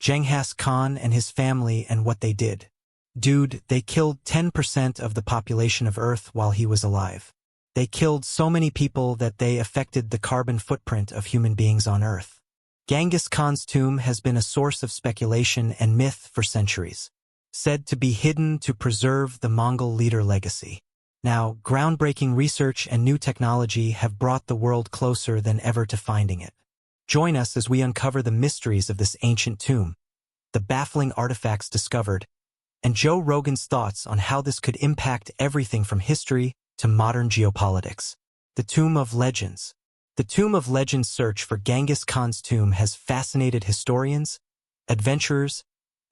Genghis Khan and his family and what they did. Dude, they killed 10% of the population of Earth while he was alive. They killed so many people that they affected the carbon footprint of human beings on Earth. Genghis Khan's tomb has been a source of speculation and myth for centuries, said to be hidden to preserve the Mongol leader legacy. Now, groundbreaking research and new technology have brought the world closer than ever to finding it. Join us as we uncover the mysteries of this ancient tomb, the baffling artifacts discovered, and Joe Rogan's thoughts on how this could impact everything from history to modern geopolitics. The Tomb of Legends. The Tomb of Legends search for Genghis Khan's tomb has fascinated historians, adventurers,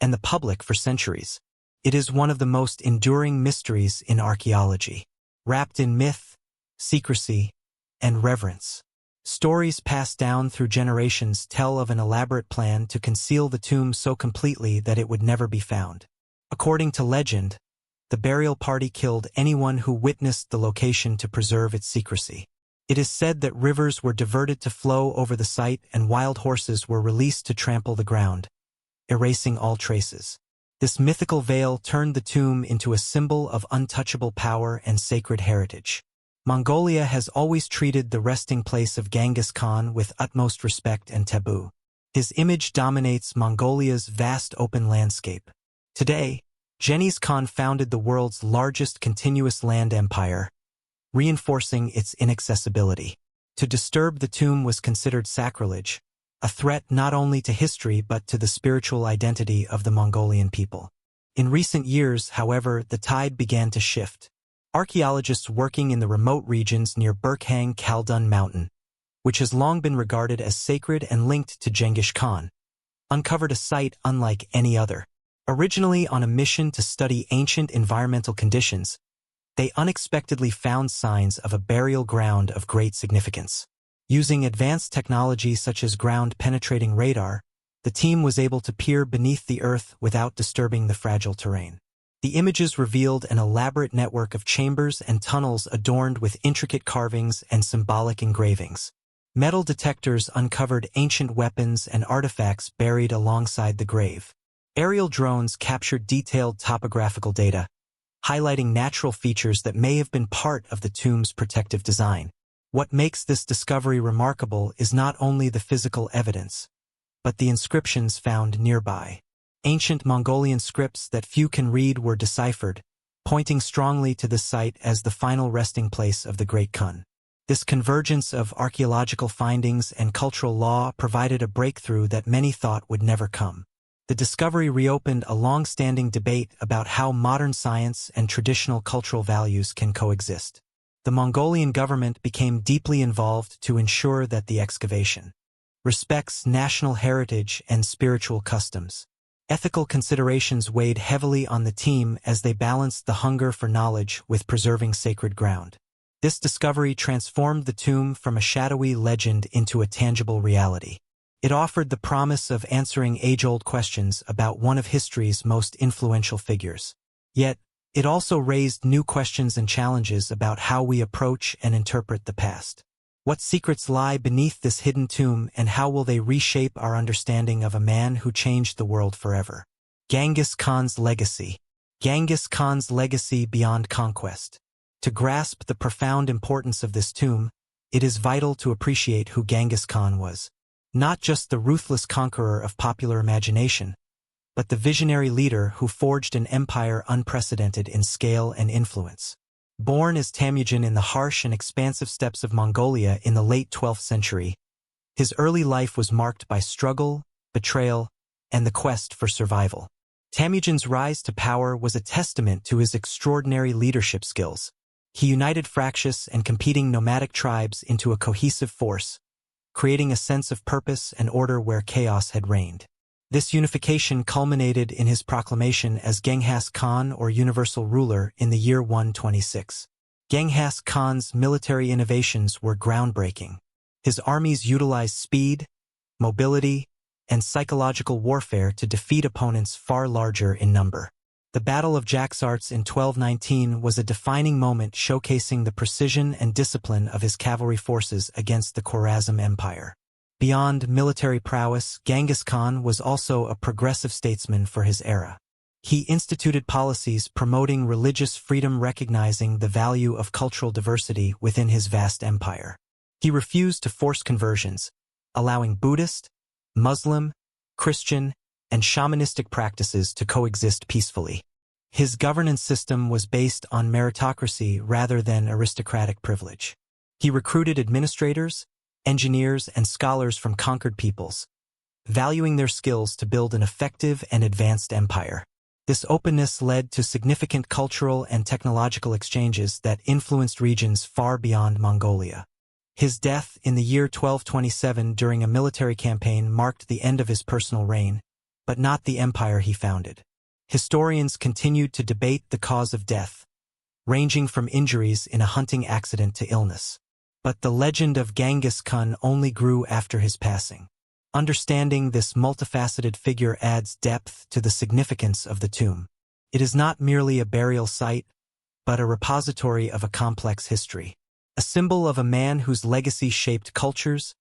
and the public for centuries. It is one of the most enduring mysteries in archaeology, wrapped in myth, secrecy, and reverence. Stories passed down through generations tell of an elaborate plan to conceal the tomb so completely that it would never be found. According to legend, the burial party killed anyone who witnessed the location to preserve its secrecy. It is said that rivers were diverted to flow over the site and wild horses were released to trample the ground, erasing all traces. This mythical veil turned the tomb into a symbol of untouchable power and sacred heritage. Mongolia has always treated the resting place of Genghis Khan with utmost respect and taboo. His image dominates Mongolia's vast open landscape. Today, Genghis Khan founded the world's largest continuous land empire, reinforcing its inaccessibility. To disturb the tomb was considered sacrilege, a threat not only to history but to the spiritual identity of the Mongolian people. In recent years, however, the tide began to shift. Archaeologists working in the remote regions near Burkhang Khaldun Mountain, which has long been regarded as sacred and linked to Genghis Khan, uncovered a site unlike any other. Originally on a mission to study ancient environmental conditions, they unexpectedly found signs of a burial ground of great significance. Using advanced technology such as ground-penetrating radar, the team was able to peer beneath the earth without disturbing the fragile terrain. The images revealed an elaborate network of chambers and tunnels adorned with intricate carvings and symbolic engravings. Metal detectors uncovered ancient weapons and artifacts buried alongside the grave. Aerial drones captured detailed topographical data, highlighting natural features that may have been part of the tomb's protective design. What makes this discovery remarkable is not only the physical evidence, but the inscriptions found nearby. Ancient Mongolian scripts that few can read were deciphered, pointing strongly to the site as the final resting place of the Great Khan. This convergence of archaeological findings and cultural law provided a breakthrough that many thought would never come. The discovery reopened a long-standing debate about how modern science and traditional cultural values can coexist. The Mongolian government became deeply involved to ensure that the excavation respects national heritage and spiritual customs. Ethical considerations weighed heavily on the team as they balanced the hunger for knowledge with preserving sacred ground. This discovery transformed the tomb from a shadowy legend into a tangible reality. It offered the promise of answering age-old questions about one of history's most influential figures. Yet, it also raised new questions and challenges about how we approach and interpret the past. What secrets lie beneath this hidden tomb, and how will they reshape our understanding of a man who changed the world forever? Genghis Khan's legacy. Genghis Khan's legacy beyond conquest. To grasp the profound importance of this tomb, it is vital to appreciate who Genghis Khan was. Not just the ruthless conqueror of popular imagination, but the visionary leader who forged an empire unprecedented in scale and influence. Born as Temujin in the harsh and expansive steppes of Mongolia in the late 12th century, his early life was marked by struggle, betrayal, and the quest for survival. Temujin's rise to power was a testament to his extraordinary leadership skills. He united fractious and competing nomadic tribes into a cohesive force, creating a sense of purpose and order where chaos had reigned. This unification culminated in his proclamation as Genghis Khan, or Universal Ruler, in the year 126. Genghis Khan's military innovations were groundbreaking. His armies utilized speed, mobility, and psychological warfare to defeat opponents far larger in number. The Battle of Jaxartes in 1219 was a defining moment showcasing the precision and discipline of his cavalry forces against the Khwarezm Empire. Beyond military prowess, Genghis Khan was also a progressive statesman for his era. He instituted policies promoting religious freedom, recognizing the value of cultural diversity within his vast empire. He refused to force conversions, allowing Buddhist, Muslim, Christian, and shamanistic practices to coexist peacefully. His governance system was based on meritocracy rather than aristocratic privilege. He recruited administrators, engineers, and scholars from conquered peoples, valuing their skills to build an effective and advanced empire. This openness led to significant cultural and technological exchanges that influenced regions far beyond Mongolia. His death in the year 1227 during a military campaign marked the end of his personal reign, but not the empire he founded. Historians continued to debate the cause of death, ranging from injuries in a hunting accident to illness. But the legend of Genghis Khan only grew after his passing. Understanding this multifaceted figure adds depth to the significance of the tomb. It is not merely a burial site, but a repository of a complex history. A symbol of a man whose legacy shaped cultures,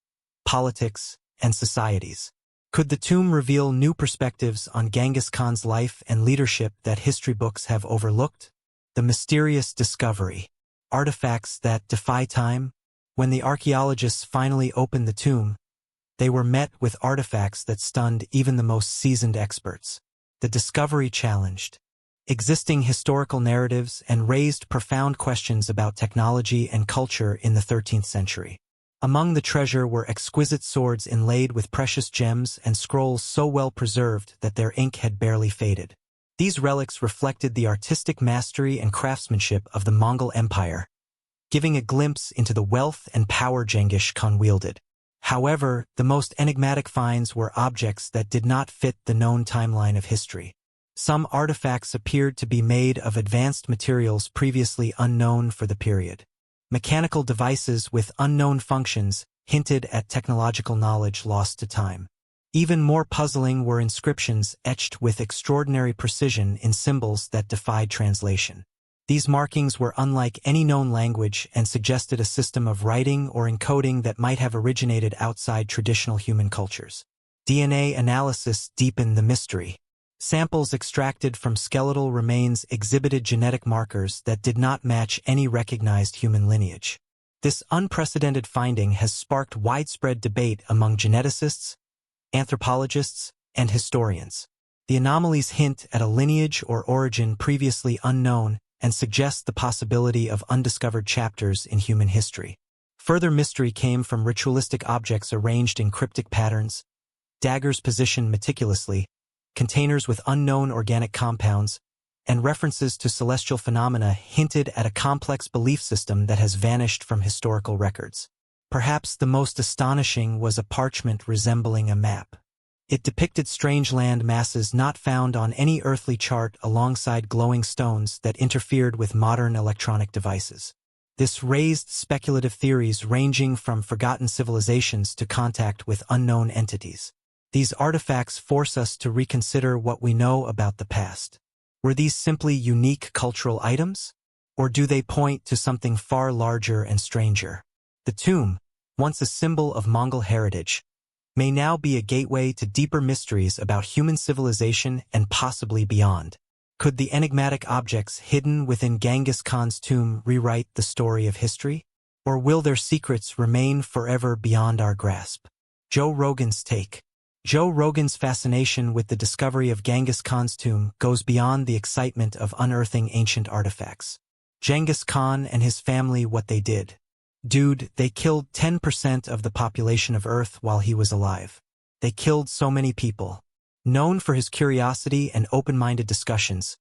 politics, and societies. Could the tomb reveal new perspectives on Genghis Khan's life and leadership that history books have overlooked? The mysterious discovery. Artifacts that defy time. When the archaeologists finally opened the tomb, they were met with artifacts that stunned even the most seasoned experts. The discovery challenged existing historical narratives and raised profound questions about technology and culture in the 13th century. Among the treasure were exquisite swords inlaid with precious gems and scrolls so well preserved that their ink had barely faded. These relics reflected the artistic mastery and craftsmanship of the Mongol Empire, giving a glimpse into the wealth and power Genghis Khan wielded. However, the most enigmatic finds were objects that did not fit the known timeline of history. Some artifacts appeared to be made of advanced materials previously unknown for the period. Mechanical devices with unknown functions hinted at technological knowledge lost to time. Even more puzzling were inscriptions etched with extraordinary precision in symbols that defied translation. These markings were unlike any known language and suggested a system of writing or encoding that might have originated outside traditional human cultures. DNA analysis deepened the mystery. Samples extracted from skeletal remains exhibited genetic markers that did not match any recognized human lineage. This unprecedented finding has sparked widespread debate among geneticists, anthropologists, and historians. The anomalies hint at a lineage or origin previously unknown and suggest the possibility of undiscovered chapters in human history. Further mystery came from ritualistic objects arranged in cryptic patterns, daggers positioned meticulously, containers with unknown organic compounds, and references to celestial phenomena hinted at a complex belief system that has vanished from historical records. Perhaps the most astonishing was a parchment resembling a map. It depicted strange land masses not found on any earthly chart alongside glowing stones that interfered with modern electronic devices. This raised speculative theories ranging from forgotten civilizations to contact with unknown entities. These artifacts force us to reconsider what we know about the past. Were these simply unique cultural items? Or do they point to something far larger and stranger? The tomb, once a symbol of Mongol heritage, may now be a gateway to deeper mysteries about human civilization and possibly beyond. Could the enigmatic objects hidden within Genghis Khan's tomb rewrite the story of history? Or will their secrets remain forever beyond our grasp? Joe Rogan's take. Joe Rogan's fascination with the discovery of Genghis Khan's tomb goes beyond the excitement of unearthing ancient artifacts. Genghis Khan and his family, what they did. Dude, they killed 10% of the population of Earth while he was alive. They killed so many people. Known for his curiosity and open-minded discussions,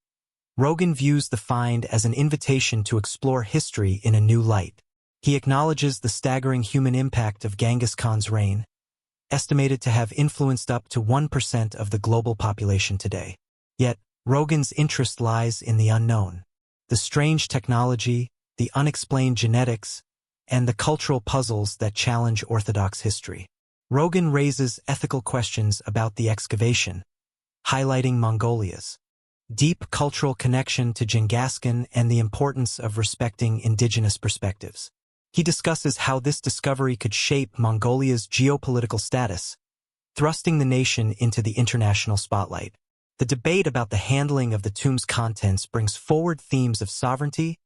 Rogan views the find as an invitation to explore history in a new light. He acknowledges the staggering human impact of Genghis Khan's reign, estimated to have influenced up to 1% of the global population today. Yet, Rogan's interest lies in the unknown. The strange technology, the unexplained genetics, and the cultural puzzles that challenge orthodox history. Rogan raises ethical questions about the excavation, highlighting Mongolia's deep cultural connection to Genghis Khan and the importance of respecting indigenous perspectives. He discusses how this discovery could shape Mongolia's geopolitical status, thrusting the nation into the international spotlight. The debate about the handling of the tomb's contents brings forward themes of sovereignty,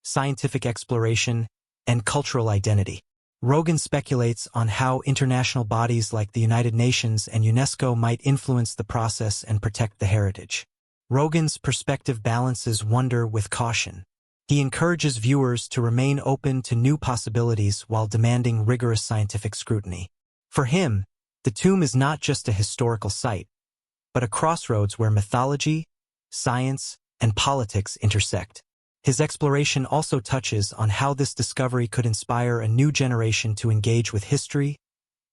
scientific exploration, and cultural identity. Rogan speculates on how international bodies like the United Nations and UNESCO might influence the process and protect the heritage. Rogan's perspective balances wonder with caution. He encourages viewers to remain open to new possibilities while demanding rigorous scientific scrutiny. For him, the tomb is not just a historical site, but a crossroads where mythology, science, and politics intersect. His exploration also touches on how this discovery could inspire a new generation to engage with history,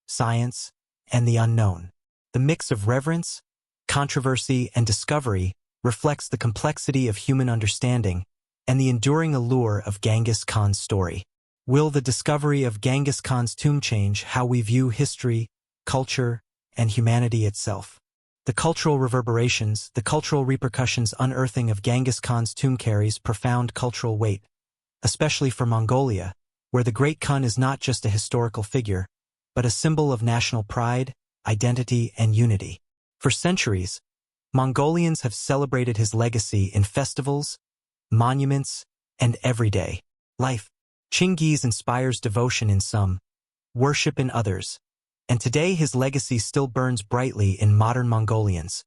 science, and the unknown. The mix of reverence, controversy, and discovery reflects the complexity of human understanding and the enduring allure of Genghis Khan's story. Will the discovery of Genghis Khan's tomb change how we view history, culture, and humanity itself? The cultural reverberations, the cultural repercussions unearthing of Genghis Khan's tomb carries profound cultural weight, especially for Mongolia, where the Great Khan is not just a historical figure, but a symbol of national pride, identity, and unity. For centuries, Mongolians have celebrated his legacy in festivals, monuments, and everyday life. Genghis inspires devotion in some, worship in others, and today his legacy still burns brightly in modern Mongolians,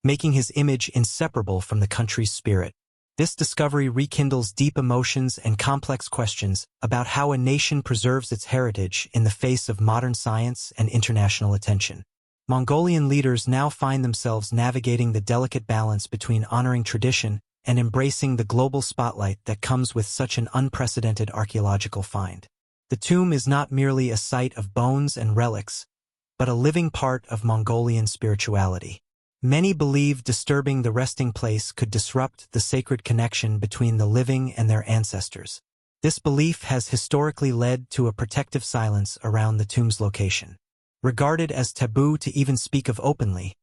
making his image inseparable from the country's spirit. This discovery rekindles deep emotions and complex questions about how a nation preserves its heritage in the face of modern science and international attention. Mongolian leaders now find themselves navigating the delicate balance between honoring tradition and embracing the global spotlight that comes with such an unprecedented archaeological find. The tomb is not merely a site of bones and relics, but a living part of Mongolian spirituality. Many believe disturbing the resting place could disrupt the sacred connection between the living and their ancestors. This belief has historically led to a protective silence around the tomb's location. Regarded as taboo to even speak of openly,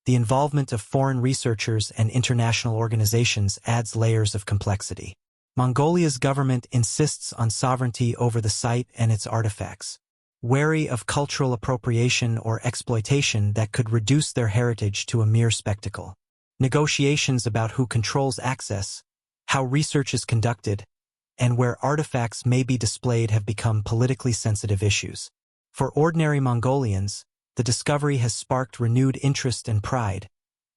the involvement of foreign researchers and international organizations adds layers of complexity. Mongolia's government insists on sovereignty over the site and its artifacts, wary of cultural appropriation or exploitation that could reduce their heritage to a mere spectacle. Negotiations about who controls access, how research is conducted, and where artifacts may be displayed have become politically sensitive issues. For ordinary Mongolians, the discovery has sparked renewed interest and pride,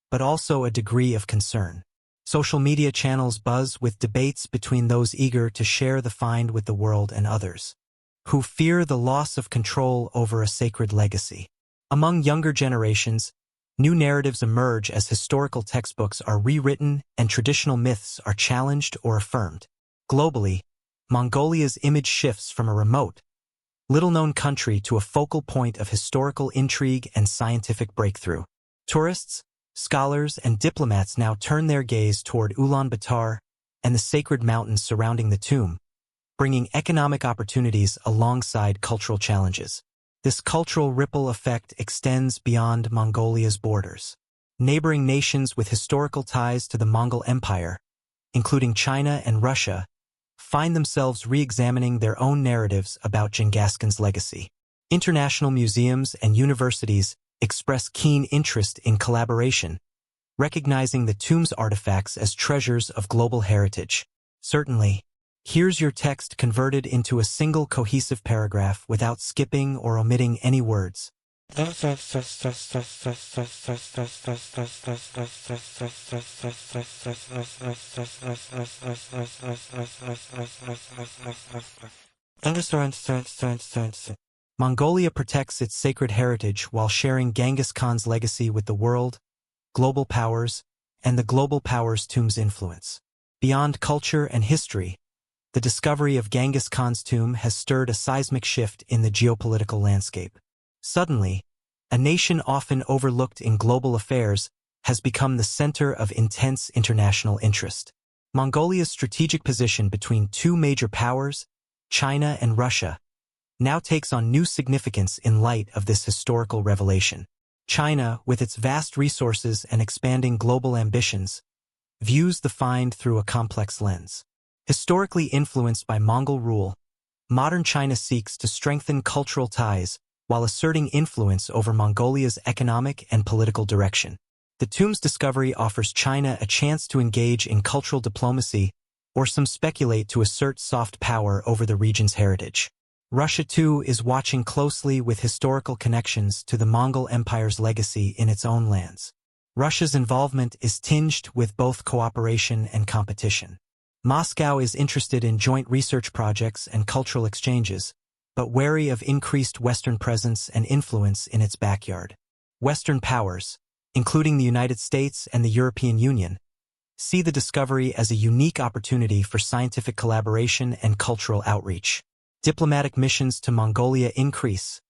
but also a degree of concern. Social media channels buzz with debates between those eager to share the find with the world and others who fear the loss of control over a sacred legacy. Among younger generations, new narratives emerge as historical textbooks are rewritten and traditional myths are challenged or affirmed. Globally, Mongolia's image shifts from a remote, little-known country to a focal point of historical intrigue and scientific breakthrough. Tourists, scholars, and diplomats now turn their gaze toward Ulaanbaatar and the sacred mountains surrounding the tomb, bringing economic opportunities alongside cultural challenges. This cultural ripple effect extends beyond Mongolia's borders. Neighboring nations with historical ties to the Mongol Empire, including China and Russia, find themselves re-examining their own narratives about Genghis Khan's legacy. International museums and universities express keen interest in collaboration, recognizing the tomb's artifacts as treasures of global heritage. Certainly, here's your text converted into a single cohesive paragraph without skipping or omitting any words. Mongolia protects its sacred heritage while sharing Genghis Khan's legacy with the world, global powers, and the global powers' tomb's influence. Beyond culture and history, the discovery of Genghis Khan's tomb has stirred a seismic shift in the geopolitical landscape. Suddenly, a nation often overlooked in global affairs has become the center of intense international interest. Mongolia's strategic position between two major powers, China and Russia, now takes on new significance in light of this historical revelation. China, with its vast resources and expanding global ambitions, views the find through a complex lens. Historically influenced by Mongol rule, modern China seeks to strengthen cultural ties while asserting influence over Mongolia's economic and political direction. The tomb's discovery offers China a chance to engage in cultural diplomacy, or some speculate to assert soft power over the region's heritage. Russia, too, is watching closely with historical connections to the Mongol Empire's legacy in its own lands. Russia's involvement is tinged with both cooperation and competition. Moscow is interested in joint research projects and cultural exchanges, but wary of increased Western presence and influence in its backyard. Western powers, including the United States and the European Union, see the discovery as a unique opportunity for scientific collaboration and cultural outreach. Diplomatic missions to Mongolia increase,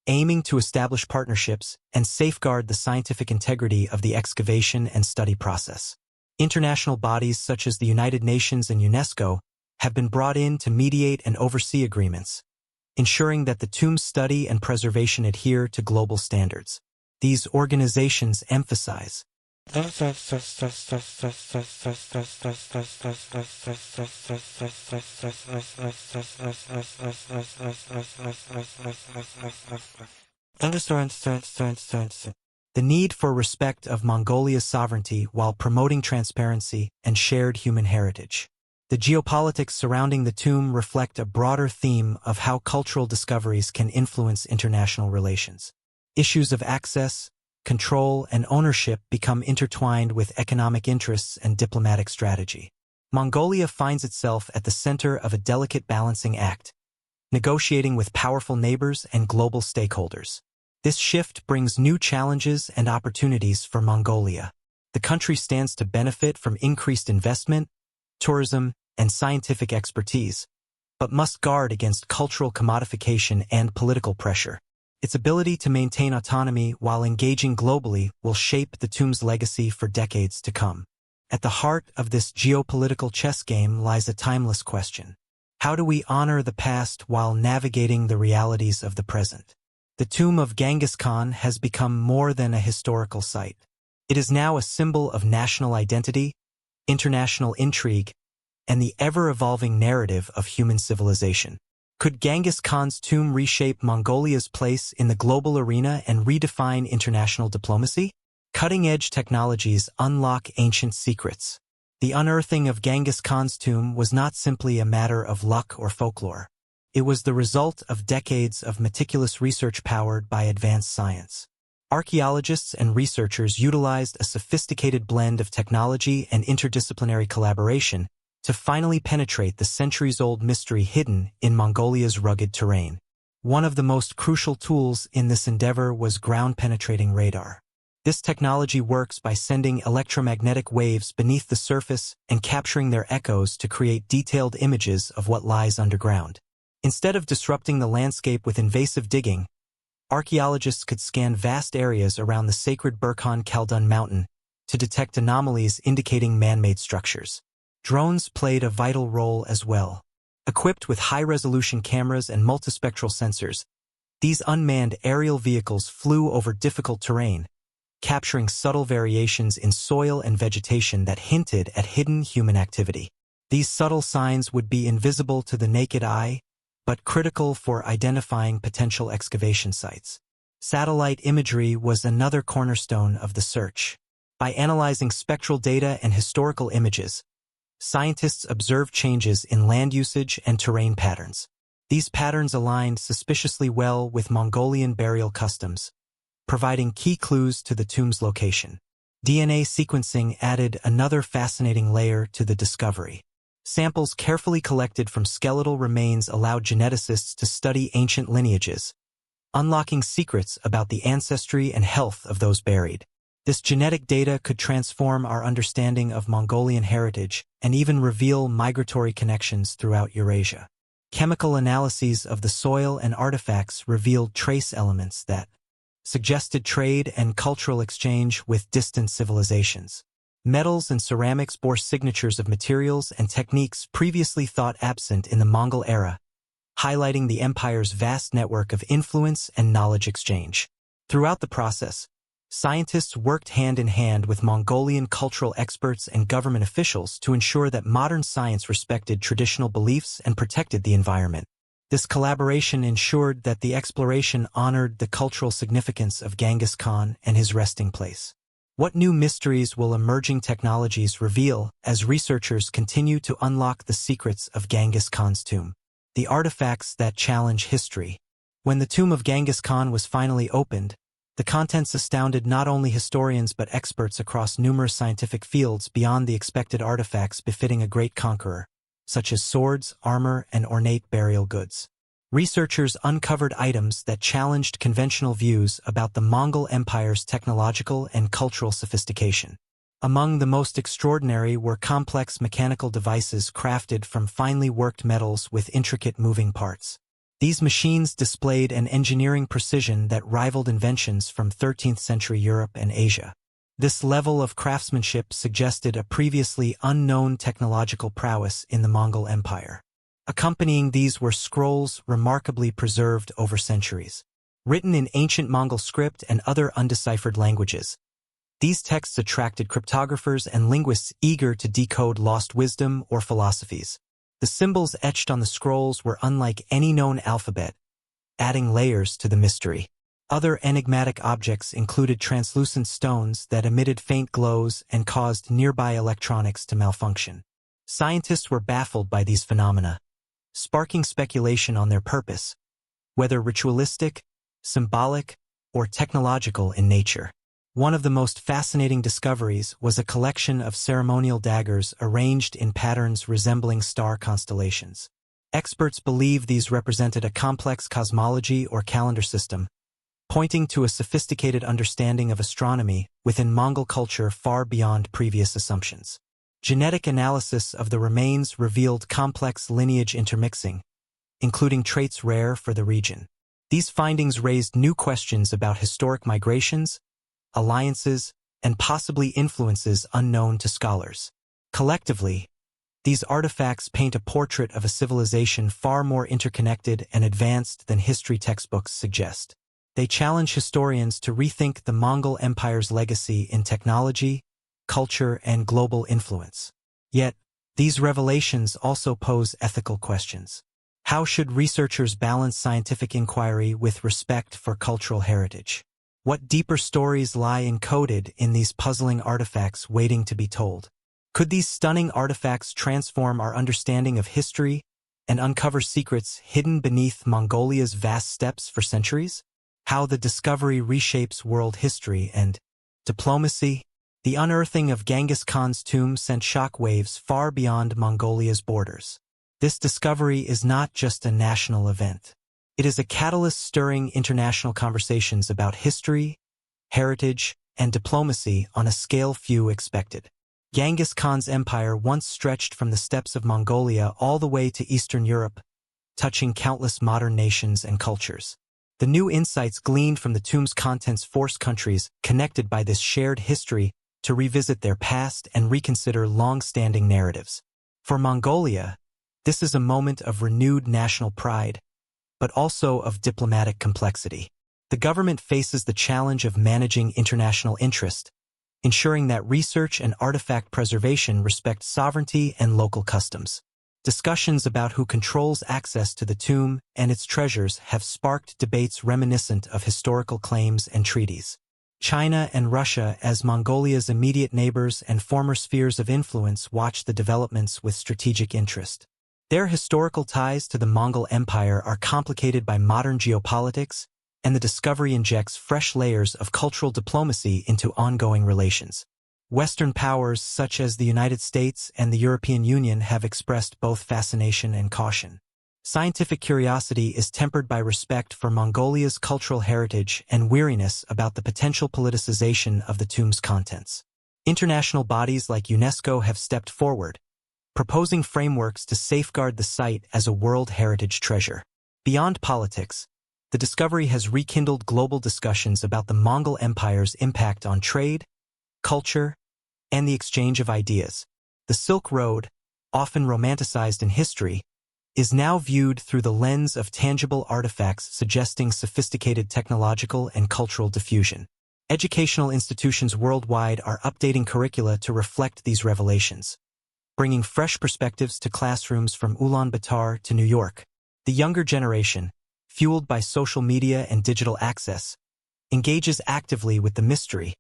aiming to establish partnerships and safeguard the scientific integrity of the excavation and study process. International bodies such as the United Nations and UNESCO have been brought in to mediate and oversee agreements, ensuring that the tomb's study and preservation adhere to global standards. These organizations emphasize the need for respect of Mongolia's sovereignty while promoting transparency and shared human heritage. The geopolitics surrounding the tomb reflect a broader theme of how cultural discoveries can influence international relations. Issues of access, control, and ownership become intertwined with economic interests and diplomatic strategy. Mongolia finds itself at the center of a delicate balancing act, negotiating with powerful neighbors and global stakeholders. This shift brings new challenges and opportunities for Mongolia. The country stands to benefit from increased investment, tourism, and scientific expertise, but must guard against cultural commodification and political pressure. Its ability to maintain autonomy while engaging globally will shape the tomb's legacy for decades to come. At the heart of this geopolitical chess game lies a timeless question. How do we honor the past while navigating the realities of the present? The tomb of Genghis Khan has become more than a historical site. It is now a symbol of national identity, international intrigue, and the ever-evolving narrative of human civilization. Could Genghis Khan's tomb reshape Mongolia's place in the global arena and redefine international diplomacy? Cutting-edge technologies unlock ancient secrets. The unearthing of Genghis Khan's tomb was not simply a matter of luck or folklore. It was the result of decades of meticulous research powered by advanced science. Archaeologists and researchers utilized a sophisticated blend of technology and interdisciplinary collaboration to finally penetrate the centuries-old mystery hidden in Mongolia's rugged terrain. One of the most crucial tools in this endeavor was ground-penetrating radar. This technology works by sending electromagnetic waves beneath the surface and capturing their echoes to create detailed images of what lies underground. Instead of disrupting the landscape with invasive digging, archaeologists could scan vast areas around the sacred Burkhan Khaldun mountain to detect anomalies indicating man-made structures. Drones played a vital role as well. Equipped with high-resolution cameras and multispectral sensors, these unmanned aerial vehicles flew over difficult terrain, capturing subtle variations in soil and vegetation that hinted at hidden human activity. These subtle signs would be invisible to the naked eye, but critical for identifying potential excavation sites. Satellite imagery was another cornerstone of the search. By analyzing spectral data and historical images, scientists observed changes in land usage and terrain patterns. These patterns aligned suspiciously well with Mongolian burial customs, providing key clues to the tomb's location. DNA sequencing added another fascinating layer to the discovery. Samples carefully collected from skeletal remains allowed geneticists to study ancient lineages, unlocking secrets about the ancestry and health of those buried. This genetic data could transform our understanding of Mongolian heritage and even reveal migratory connections throughout Eurasia. Chemical analyses of the soil and artifacts revealed trace elements that suggested trade and cultural exchange with distant civilizations. Metals and ceramics bore signatures of materials and techniques previously thought absent in the Mongol era, highlighting the empire's vast network of influence and knowledge exchange. Throughout the process, scientists worked hand-in-hand with Mongolian cultural experts and government officials to ensure that modern science respected traditional beliefs and protected the environment. This collaboration ensured that the exploration honored the cultural significance of Genghis Khan and his resting place. What new mysteries will emerging technologies reveal as researchers continue to unlock the secrets of Genghis Khan's tomb? The artifacts that challenge history. When the tomb of Genghis Khan was finally opened, the contents astounded not only historians but experts across numerous scientific fields beyond the expected artifacts befitting a great conqueror, such as swords, armor, and ornate burial goods. Researchers uncovered items that challenged conventional views about the Mongol Empire's technological and cultural sophistication. Among the most extraordinary were complex mechanical devices crafted from finely worked metals with intricate moving parts. These machines displayed an engineering precision that rivaled inventions from 13th-century Europe and Asia. This level of craftsmanship suggested a previously unknown technological prowess in the Mongol Empire. Accompanying these were scrolls remarkably preserved over centuries, written in ancient Mongol script and other undeciphered languages. These texts attracted cryptographers and linguists eager to decode lost wisdom or philosophies. The symbols etched on the scrolls were unlike any known alphabet, adding layers to the mystery. Other enigmatic objects included translucent stones that emitted faint glows and caused nearby electronics to malfunction. Scientists were baffled by these phenomena, sparking speculation on their purpose, whether ritualistic, symbolic, or technological in nature. One of the most fascinating discoveries was a collection of ceremonial daggers arranged in patterns resembling star constellations. Experts believe these represented a complex cosmology or calendar system, pointing to a sophisticated understanding of astronomy within Mongol culture far beyond previous assumptions. Genetic analysis of the remains revealed complex lineage intermixing, including traits rare for the region. These findings raised new questions about historic migrations, alliances, and possibly influences unknown to scholars. Collectively, these artifacts paint a portrait of a civilization far more interconnected and advanced than history textbooks suggest. They challenge historians to rethink the Mongol Empire's legacy in technology, culture, and global influence. Yet, these revelations also pose ethical questions. How should researchers balance scientific inquiry with respect for cultural heritage? What deeper stories lie encoded in these puzzling artifacts waiting to be told? Could these stunning artifacts transform our understanding of history and uncover secrets hidden beneath Mongolia's vast steppes for centuries? How the discovery reshapes world history and diplomacy. The unearthing of Genghis Khan's tomb sent shockwaves far beyond Mongolia's borders. This discovery is not just a national event. It is a catalyst stirring international conversations about history, heritage, and diplomacy on a scale few expected. Genghis Khan's empire once stretched from the steppes of Mongolia all the way to Eastern Europe, touching countless modern nations and cultures. The new insights gleaned from the tomb's contents force countries connected by this shared history to revisit their past and reconsider long-standing narratives. For Mongolia, this is a moment of renewed national pride, but also of diplomatic complexity. The government faces the challenge of managing international interest, ensuring that research and artifact preservation respect sovereignty and local customs. Discussions about who controls access to the tomb and its treasures have sparked debates reminiscent of historical claims and treaties. China and Russia, as Mongolia's immediate neighbors and former spheres of influence, watch the developments with strategic interest. Their historical ties to the Mongol Empire are complicated by modern geopolitics, and the discovery injects fresh layers of cultural diplomacy into ongoing relations. Western powers such as the United States and the European Union have expressed both fascination and caution. Scientific curiosity is tempered by respect for Mongolia's cultural heritage and weariness about the potential politicization of the tomb's contents. International bodies like UNESCO have stepped forward, proposing frameworks to safeguard the site as a World Heritage treasure. Beyond politics, the discovery has rekindled global discussions about the Mongol Empire's impact on trade, culture, and the exchange of ideas. The Silk Road, often romanticized in history, is now viewed through the lens of tangible artifacts suggesting sophisticated technological and cultural diffusion. Educational institutions worldwide are updating curricula to reflect these revelations, bringing fresh perspectives to classrooms from Ulaanbaatar to New York. The younger generation, fueled by social media and digital access, engages actively with the mystery,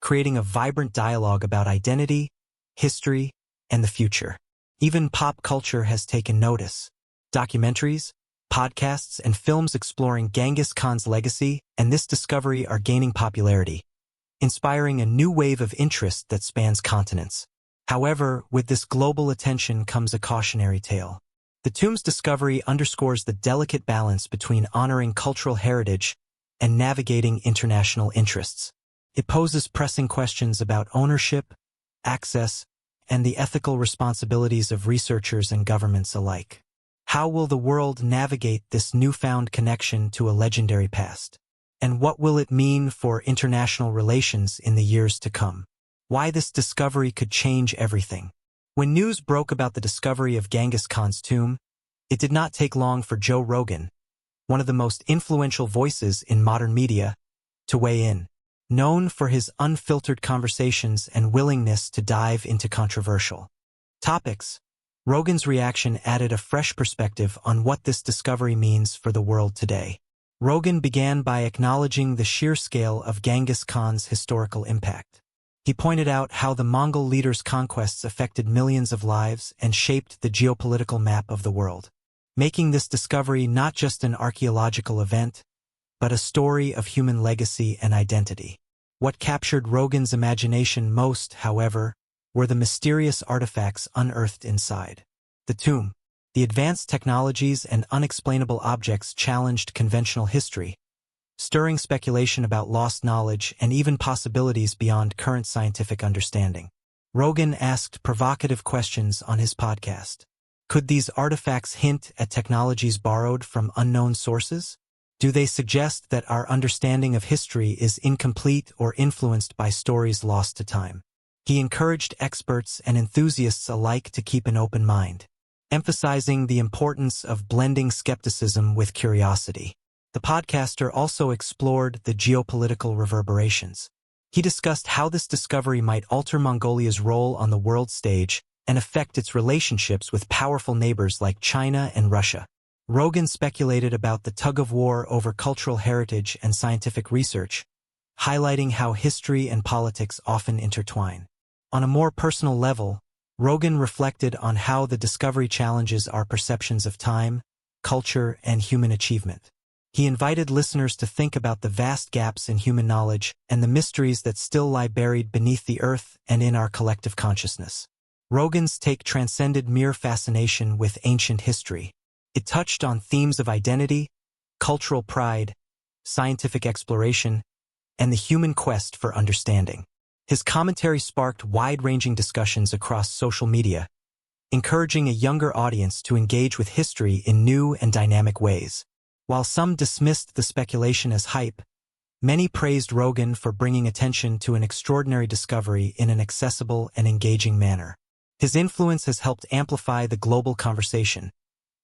creating a vibrant dialogue about identity, history, and the future. Even pop culture has taken notice. Documentaries, podcasts, and films exploring Genghis Khan's legacy and this discovery are gaining popularity, inspiring a new wave of interest that spans continents. However, with this global attention comes a cautionary tale. The tomb's discovery underscores the delicate balance between honoring cultural heritage and navigating international interests. It poses pressing questions about ownership, access, and the ethical responsibilities of researchers and governments alike. How will the world navigate this newfound connection to a legendary past? And what will it mean for international relations in the years to come? Why this discovery could change everything. When news broke about the discovery of Genghis Khan's tomb, it did not take long for Joe Rogan, one of the most influential voices in modern media, to weigh in. Known for his unfiltered conversations and willingness to dive into controversial topics, Rogan's reaction added a fresh perspective on what this discovery means for the world today. Rogan began by acknowledging the sheer scale of Genghis Khan's historical impact. He pointed out how the Mongol leader's conquests affected millions of lives and shaped the geopolitical map of the world, making this discovery not just an archaeological event, but a story of human legacy and identity. What captured Rogan's imagination most, however, were the mysterious artifacts unearthed inside. The tomb, the advanced technologies and unexplainable objects challenged conventional history, stirring speculation about lost knowledge and even possibilities beyond current scientific understanding. Rogan asked provocative questions on his podcast. Could these artifacts hint at technologies borrowed from unknown sources? Do they suggest that our understanding of history is incomplete or influenced by stories lost to time? He encouraged experts and enthusiasts alike to keep an open mind, emphasizing the importance of blending skepticism with curiosity. The podcaster also explored the geopolitical reverberations. He discussed how this discovery might alter Mongolia's role on the world stage and affect its relationships with powerful neighbors like China and Russia. Rogan speculated about the tug-of-war over cultural heritage and scientific research, highlighting how history and politics often intertwine. On a more personal level, Rogan reflected on how the discovery challenges our perceptions of time, culture, and human achievement. He invited listeners to think about the vast gaps in human knowledge and the mysteries that still lie buried beneath the earth and in our collective consciousness. Rogan's take transcended mere fascination with ancient history. It touched on themes of identity, cultural pride, scientific exploration, and the human quest for understanding. His commentary sparked wide-ranging discussions across social media, encouraging a younger audience to engage with history in new and dynamic ways. While some dismissed the speculation as hype, many praised Rogan for bringing attention to an extraordinary discovery in an accessible and engaging manner. His influence has helped amplify the global conversation,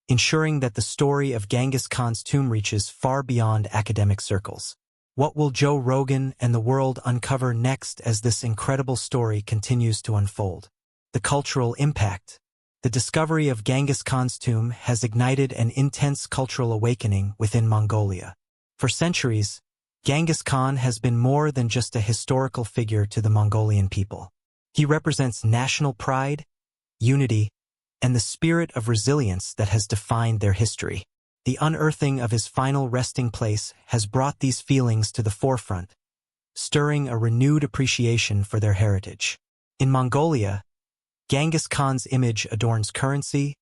ensuring that the story of Genghis Khan's tomb reaches far beyond academic circles. What will Joe Rogan and the world uncover next as this incredible story continues to unfold? The cultural impact. The discovery of Genghis Khan's tomb has ignited an intense cultural awakening within Mongolia. For centuries, Genghis Khan has been more than just a historical figure to the Mongolian people. He represents national pride, unity, and the spirit of resilience that has defined their history. The unearthing of his final resting place has brought these feelings to the forefront, stirring a renewed appreciation for their heritage. In Mongolia, Genghis Khan's image adorns currency,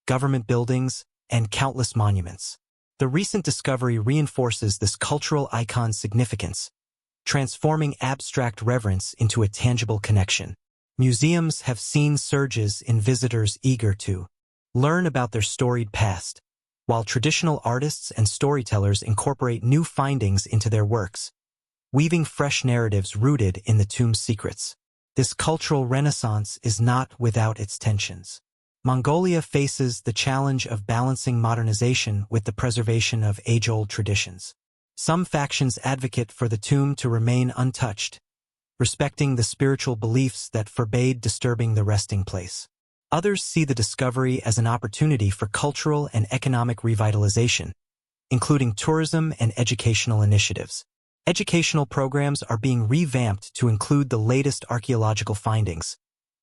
government buildings, and countless monuments. The recent discovery reinforces this cultural icon's significance, transforming abstract reverence into a tangible connection. Museums have seen surges in visitors eager to learn about their storied past, while traditional artists and storytellers incorporate new findings into their works, weaving fresh narratives rooted in the tomb's secrets. This cultural renaissance is not without its tensions. Mongolia faces the challenge of balancing modernization with the preservation of age-old traditions. Some factions advocate for the tomb to remain untouched, respecting the spiritual beliefs that forbade disturbing the resting place. Others see the discovery as an opportunity for cultural and economic revitalization, including tourism and educational initiatives. Educational programs are being revamped to include the latest archaeological findings,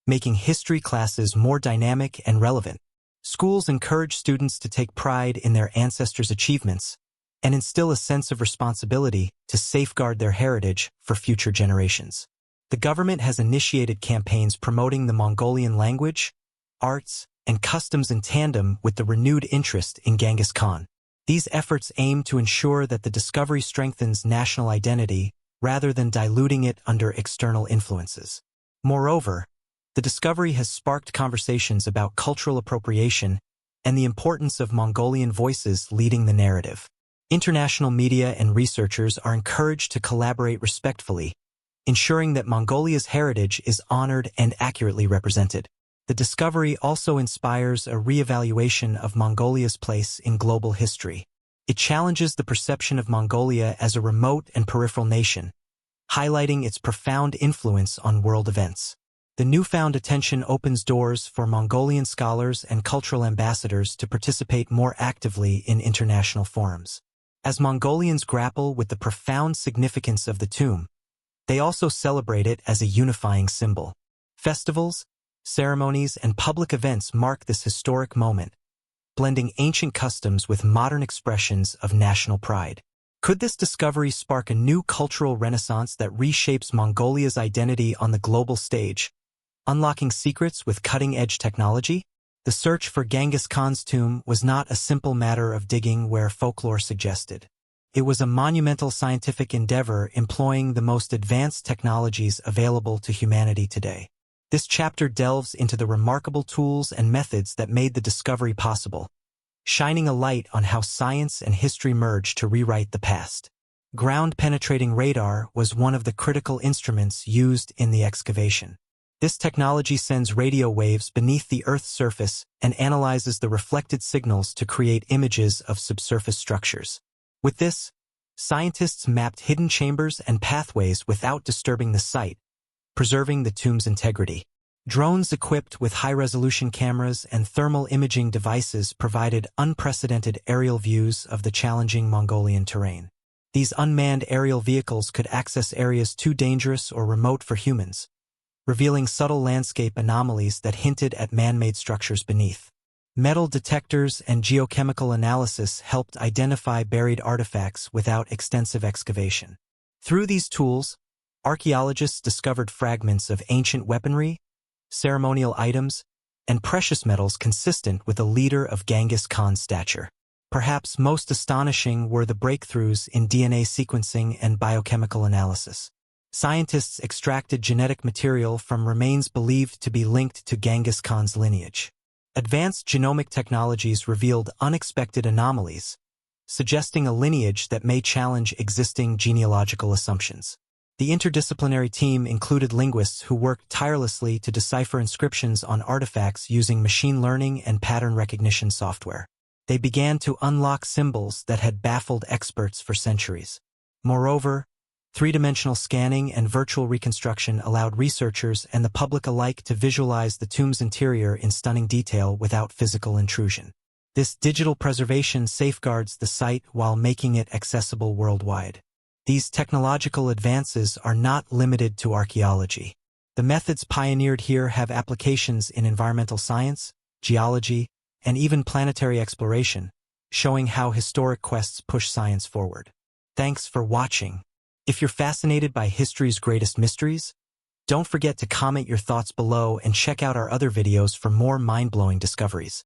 making history classes more dynamic and relevant. Schools encourage students to take pride in their ancestors' achievements and instill a sense of responsibility to safeguard their heritage for future generations. The government has initiated campaigns promoting the Mongolian language, arts, and customs in tandem with the renewed interest in Genghis Khan. These efforts aim to ensure that the discovery strengthens national identity rather than diluting it under external influences. Moreover, the discovery has sparked conversations about cultural appropriation and the importance of Mongolian voices leading the narrative. International media and researchers are encouraged to collaborate respectfully, ensuring that Mongolia's heritage is honored and accurately represented. The discovery also inspires a reevaluation of Mongolia's place in global history. It challenges the perception of Mongolia as a remote and peripheral nation, highlighting its profound influence on world events. The newfound attention opens doors for Mongolian scholars and cultural ambassadors to participate more actively in international forums. As Mongolians grapple with the profound significance of the tomb, they also celebrate it as a unifying symbol. Festivals, ceremonies, and public events mark this historic moment, blending ancient customs with modern expressions of national pride. Could this discovery spark a new cultural renaissance that reshapes Mongolia's identity on the global stage, unlocking secrets with cutting-edge technology? The search for Genghis Khan's tomb was not a simple matter of digging where folklore suggested. It was a monumental scientific endeavor employing the most advanced technologies available to humanity today. This chapter delves into the remarkable tools and methods that made the discovery possible, shining a light on how science and history merged to rewrite the past. Ground-penetrating radar was one of the critical instruments used in the excavation. This technology sends radio waves beneath the Earth's surface and analyzes the reflected signals to create images of subsurface structures. With this, scientists mapped hidden chambers and pathways without disturbing the site, preserving the tomb's integrity. Drones equipped with high-resolution cameras and thermal imaging devices provided unprecedented aerial views of the challenging Mongolian terrain. These unmanned aerial vehicles could access areas too dangerous or remote for humans, revealing subtle landscape anomalies that hinted at man-made structures beneath. Metal detectors and geochemical analysis helped identify buried artifacts without extensive excavation. Through these tools, archaeologists discovered fragments of ancient weaponry, ceremonial items, and precious metals consistent with a leader of Genghis Khan's stature. Perhaps most astonishing were the breakthroughs in DNA sequencing and biochemical analysis. Scientists extracted genetic material from remains believed to be linked to Genghis Khan's lineage. Advanced genomic technologies revealed unexpected anomalies, suggesting a lineage that may challenge existing genealogical assumptions. The interdisciplinary team included linguists who worked tirelessly to decipher inscriptions on artifacts using machine learning and pattern recognition software. They began to unlock symbols that had baffled experts for centuries. Moreover, three-dimensional scanning and virtual reconstruction allowed researchers and the public alike to visualize the tomb's interior in stunning detail without physical intrusion. This digital preservation safeguards the site while making it accessible worldwide. These technological advances are not limited to archaeology. The methods pioneered here have applications in environmental science, geology, and even planetary exploration, showing how historic quests push science forward. Thanks for watching. If you're fascinated by history's greatest mysteries, don't forget to comment your thoughts below and check out our other videos for more mind-blowing discoveries.